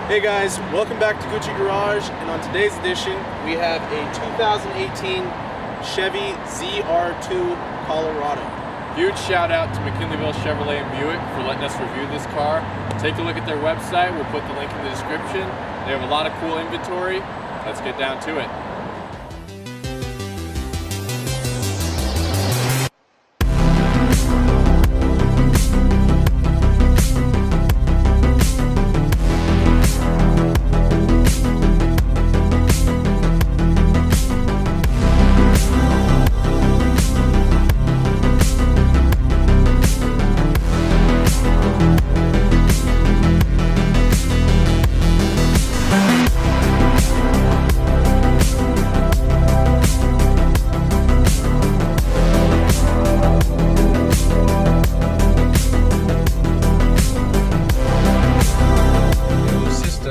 Hey guys, welcome back to Gucci Garage, and on today's edition we have a 2018 Chevy ZR2 Colorado. Huge shout out to McKinleyville Chevrolet and Buick for letting us review this car. Take a look at their website, we'll put the link in the description. They have a lot of cool inventory. Let's get down to it.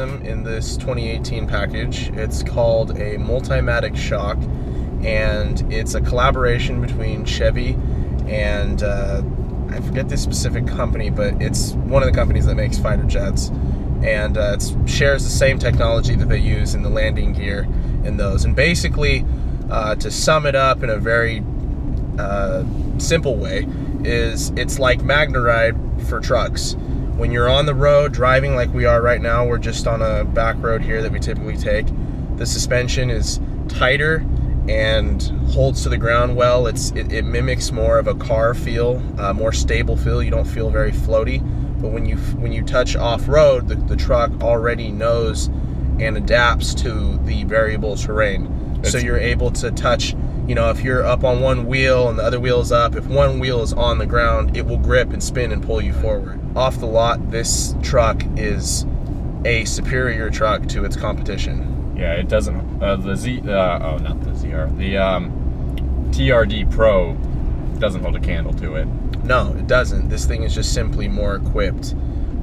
In this 2018 package, it's called a Multimatic Shock, and it's a collaboration between Chevy and I forget the specific company, but it's one of the companies that makes fighter jets, and it shares the same technology that they use in the landing gear in those. And basically, to sum it up in a very simple way, is it's like MagneRide for trucks. When you're on the road driving like we are right now, we're just on a back road here that we typically take. The suspension is tighter and holds to the ground well. It mimics more of a car feel, more stable feel. You don't feel very floaty. But when you touch off-road, the truck already knows and adapts to the variable terrain. So you're able to touch, you know, if you're up on one wheel and the other wheel is up, if one wheel is on the ground, it will grip and spin and pull you forward. Off the lot, this truck is a superior truck to its competition. Yeah, it doesn't, not the ZR, the TRD Pro doesn't hold a candle to it. No, it doesn't. This thing is just simply more equipped.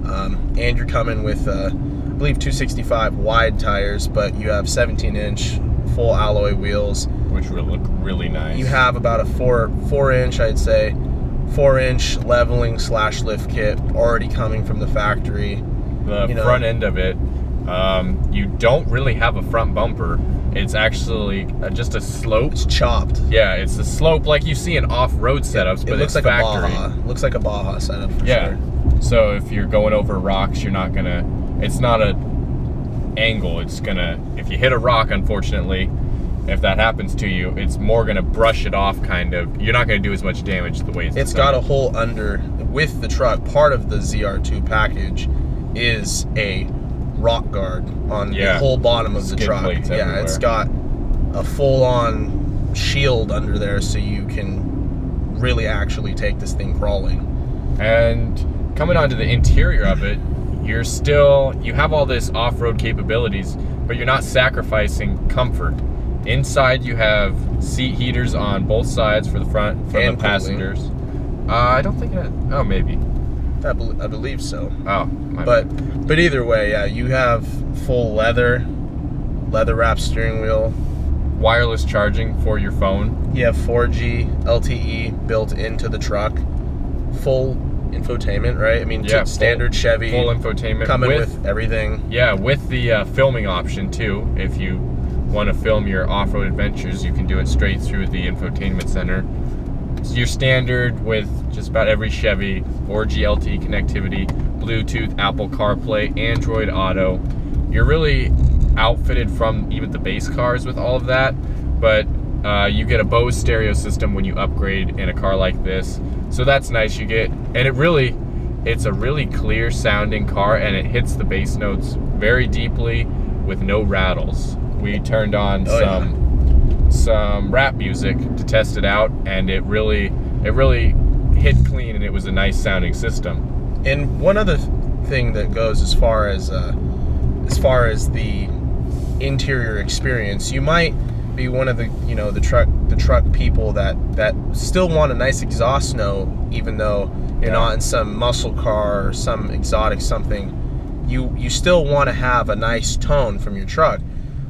And you're coming with, I believe, 265 wide tires, but you have 17-inch full alloy wheels, which will look really nice. You have about a 4-inch, I'd say, 4-inch leveling / lift kit already coming from the factory. The front end of it, you don't really have a front bumper. It's actually just a slope. It's chopped. Yeah, it's a slope like you see in off-road setups, but it's factory. Looks like a Baja setup for sure. So if you're going over rocks, you're not gonna, it's not a angle. It's gonna, if you hit a rock, unfortunately, if that happens to you, it's more gonna brush it off, kind of. You're not gonna do as much damage the way it's got a hole under with the truck. Part of the ZR2 package is a rock guard on the whole bottom of the truck. Everywhere. It's got a full-on shield under there, so you can really actually take this thing crawling. And coming onto the interior of it, you have all this off-road capabilities, but you're not sacrificing comfort. Inside you have seat heaters on both sides for the front, for the passengers. I don't think oh, maybe. I believe so. Oh, but either way, yeah, you have full leather wrapped steering wheel. Wireless charging for your phone. You have 4G LTE built into the truck. Full infotainment, right? I mean, standard Chevy. Full infotainment. Coming with everything. Yeah, with the filming option too. If you want to film your off-road adventures, you can do it straight through the infotainment center. It's your standard with just about every Chevy. 4G LTE connectivity, Bluetooth, Apple CarPlay, Android Auto. You're really outfitted from even the base cars with all of that, but you get a Bose stereo system when you upgrade in a car like this. So that's nice. You get, and it's a really clear sounding car, and it hits the bass notes very deeply with no rattles. We turned on some rap music to test it out, and it really hit clean, and it was a nice sounding system. And one other thing that goes as far as the interior experience, you might be one of the the truck people that still want a nice exhaust note, even though you're not in some muscle car or some exotic something. You still want to have a nice tone from your truck.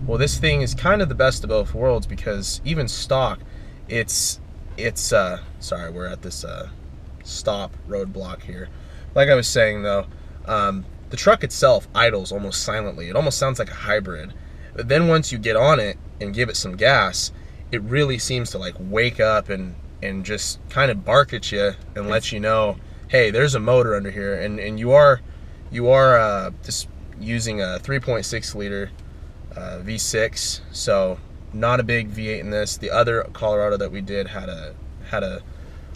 Well, this thing is kind of the best of both worlds, because even stock, it's sorry, we're at this stop roadblock here. Like I was saying though, the truck itself idles almost silently. It almost sounds like a hybrid. But then once you get on it and give it some gas, it really seems to like wake up and just kind of bark at you and let you know, hey, there's a motor under here. And you are just using a 3.6 liter V6, so not a big V8 in this. The other Colorado that we did had a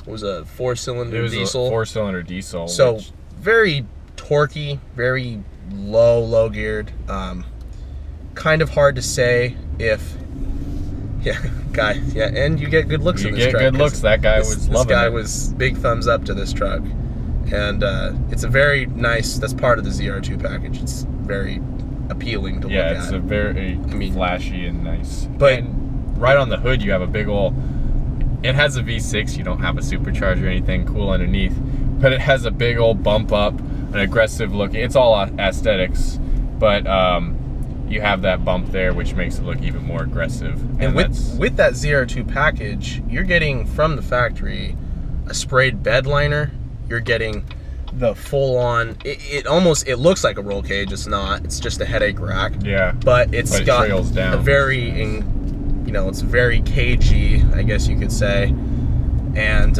was a 4-cylinder diesel. A 4-cylinder diesel. So very torquey, very low geared. Kind of hard to say if, and you get good looks in this truck. You get good looks. That guy was loving it. This guy was big thumbs up to this truck. And it's a very nice, that's part of the ZR2 package. It's very appealing to look at. Yeah, it's a very flashy and nice. And right on the hood, you have a big old, it has a V6, you don't have a supercharger or anything cool underneath, but it has a big old bump up, an aggressive looking, it's all aesthetics, but you have that bump there, which makes it look even more aggressive. And with that ZR2 package, you're getting from the factory a sprayed bed liner. You're getting the full-on. It looks like a roll cage. It's not. It's just a headache rack. Yeah. But it trails down. It's very cagey, I guess you could say, and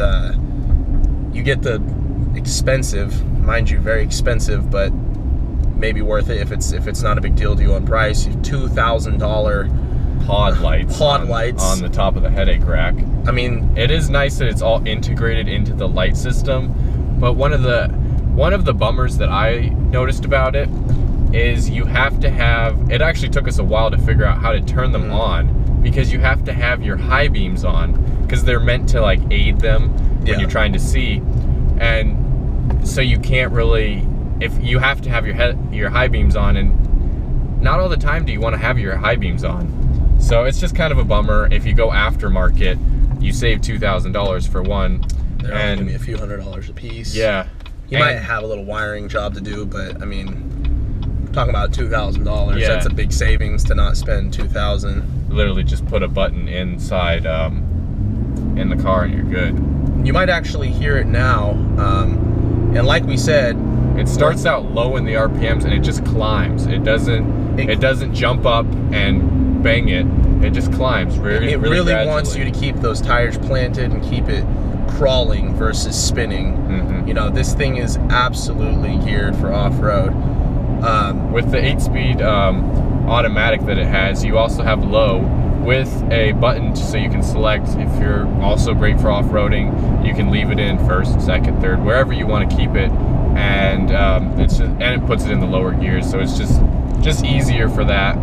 you get the expensive, mind you, very expensive, but maybe worth it if it's not a big deal to you on price. $2,000 pod lights on the top of the headache rack. I mean, it is nice that it's all integrated into the light system, but one of the bummers that I noticed about it is you have to have, it actually took us a while to figure out how to turn them on, because you have to have your high beams on, because they're meant to like aid them when you're trying to see, and so you can't really, if you have to have your high beams on, and not all the time do you want to have your high beams on. So it's just kind of a bummer. If you go aftermarket, you save $2,000 for one. They're only gonna be a few $100s a piece. Yeah. You might have a little wiring job to do, but I mean, talking about $2,000, that's a big savings to not spend $2,000. Literally just put a button inside in the car and you're good. You might actually hear it now, and like we said, it starts out low in the RPMs and it just climbs. It doesn't jump up and bang it. It just climbs really gradually. Wants you to keep those tires planted and keep it crawling versus spinning. Mm-hmm. You know, this thing is absolutely geared for off-road. With the 8-speed automatic that it has, you also have low with a button so you can select if you're also great for off-roading. You can leave it in first, second, third, wherever you want to keep it, and it puts it in the lower gears, so it's just easier for that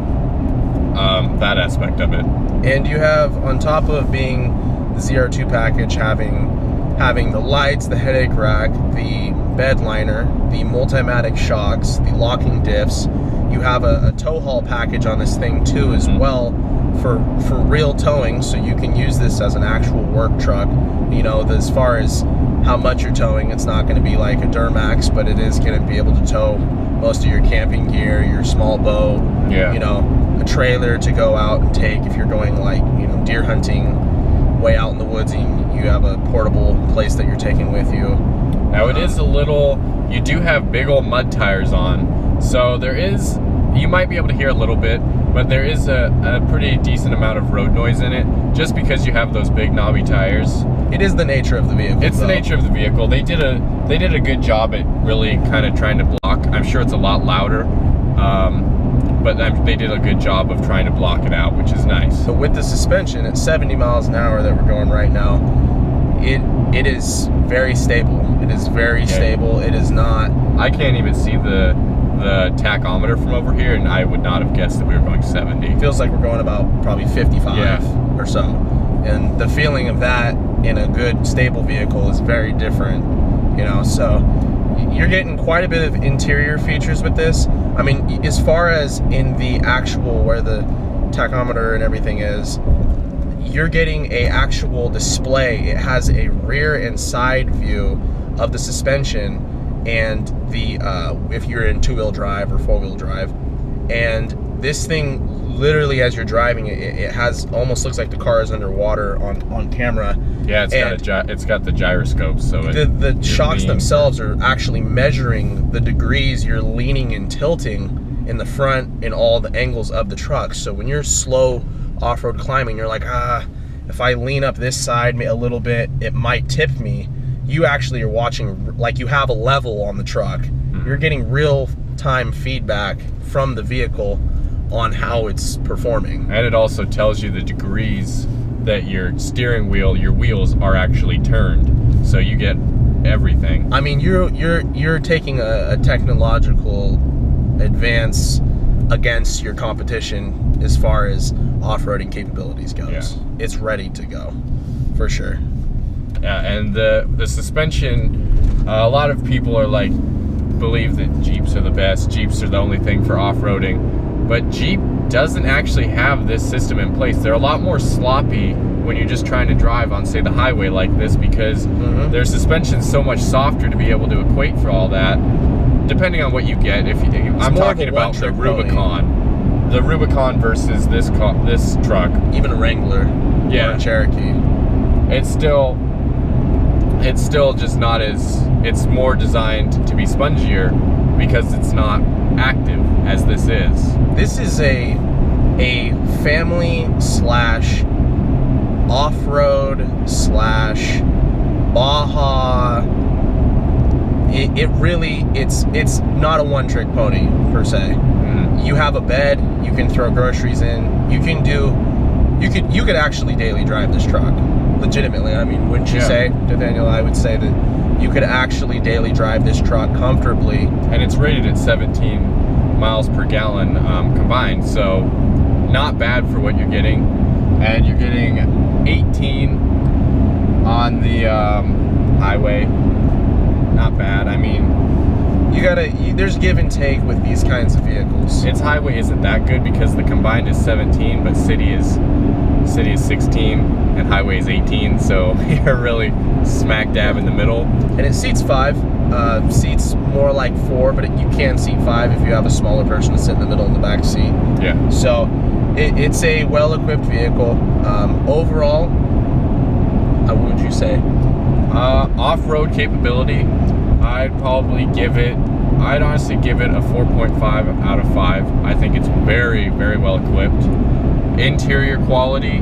aspect of it. And you have, on top of being the ZR2 package, having the lights, the headache rack, the bed liner, the multimatic shocks, the locking diffs. You have a tow haul package on this thing too as well for real towing, so you can use this as an actual work truck. You know, as far as how much you're towing, it's not going to be like a Duramax, but it is going to be able to tow most of your camping gear, your small boat, you know, a trailer to go out and take if you're going like, you know, deer hunting way out in the woods, and you have a portable place that you're taking with you. Now it is you do have big old mud tires on, so you might be able to hear a little bit, but there is a pretty decent amount of road noise in it, just because you have those big knobby tires. It is the nature of the vehicle. It's the nature of the vehicle. They did a good job at really kind of trying to block. I'm sure it's a lot louder, but they did a good job of trying to block it out, which is nice. But with the suspension at 70 miles an hour that we're going right now, it is very stable. It is very stable. It is not. I can't even see the tachometer from over here, and I would not have guessed that we were going 70. It feels like we're going about probably 55 or so. And the feeling of that in a good stable vehicle is very different, you know. So you're getting quite a bit of interior features with this. I mean, as far as in the actual where the tachometer and everything is, you're getting a actual display. It has a rear and side view of the suspension and the if you're in 2-wheel drive or 4-wheel drive, and this thing literally, as you're driving it, it has almost looks like the car is underwater on camera. Yeah, it's got the gyroscope, so the shocks themselves are actually measuring the degrees you're leaning and tilting in the front in all the angles of the truck. So when you're slow off-road climbing, you're like, if I lean up this side a little bit, it might tip me. You actually are watching, like, you have a level on the truck. You're getting real-time feedback from the vehicle on how it's performing. And it also tells you the degrees that your steering wheel, your wheels are actually turned. So you get everything. I mean, you're taking a technological advance against your competition as far as off-roading capabilities goes. Yeah. It's ready to go, for sure. Yeah, and the suspension, a lot of people are like, believe that Jeeps are the best. Jeeps are the only thing for off-roading. But Jeep doesn't actually have this system in place. They're a lot more sloppy when you're just trying to drive on, say, the highway like this, because their suspension's so much softer to be able to equate for all that. Depending on what you get, I'm talking about the Rubicon. The Rubicon versus this truck. Even a Wrangler, or a Cherokee. It's still just not as, it's more designed to be spongier because it's not active as this is. This is a family slash off-road slash Baja. It's not a one-trick pony per se. You have a bed, you can throw groceries in, you could actually daily drive this truck. Legitimately, I mean, wouldn't you say, Nathaniel? I would say that you could actually daily drive this truck comfortably. And it's rated at 17 miles per gallon combined, so not bad for what you're getting. And you're getting 18 on the highway. Not bad. I mean, there's give and take with these kinds of vehicles. Its highway isn't that good because the combined is 17, but city is 16 and highway is 18, so you're really smack dab in the middle. And it seats 5. Seats more like 4, but you can seat 5 if you have a smaller person to sit in the middle in the back seat. Yeah. So it's a well-equipped vehicle. Overall, what would you say? Off-road capability, I'd honestly give it a 4.5 out of 5. I think it's very, very well equipped. Interior quality,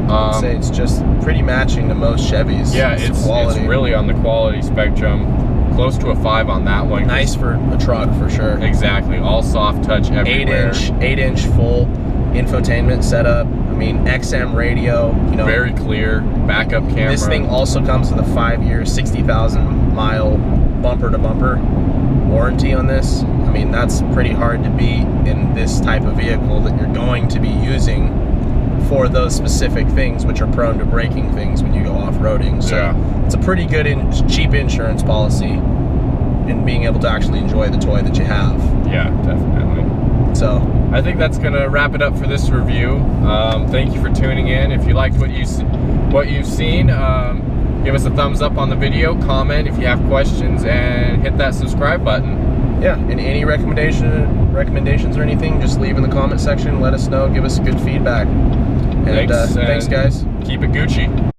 I'd say it's just pretty matching to most Chevys. Yeah, it's really on the quality spectrum. Close to a 5 on that one. Nice for a truck, for sure. Exactly, all soft touch everywhere. 8-inch full infotainment setup. I mean, XM radio, very clear, backup camera. This thing also comes with a 5-year, 60,000 mile bumper to bumper warranty on this. I mean, that's pretty hard to beat in this type of vehicle that you're going to be using for those specific things, which are prone to breaking things when you go off-roading. So it's a pretty good cheap insurance policy in being able to actually enjoy the toy that you have. Yeah, definitely. So I think that's gonna wrap it up for this review. Thank you for tuning in. If you liked what you've seen, give us a thumbs up on the video, comment if you have questions, and hit that subscribe button. Yeah, and any recommendations or anything, just leave in the comment section. Let us know. Give us good feedback. And thanks, guys. Keep it Gucci.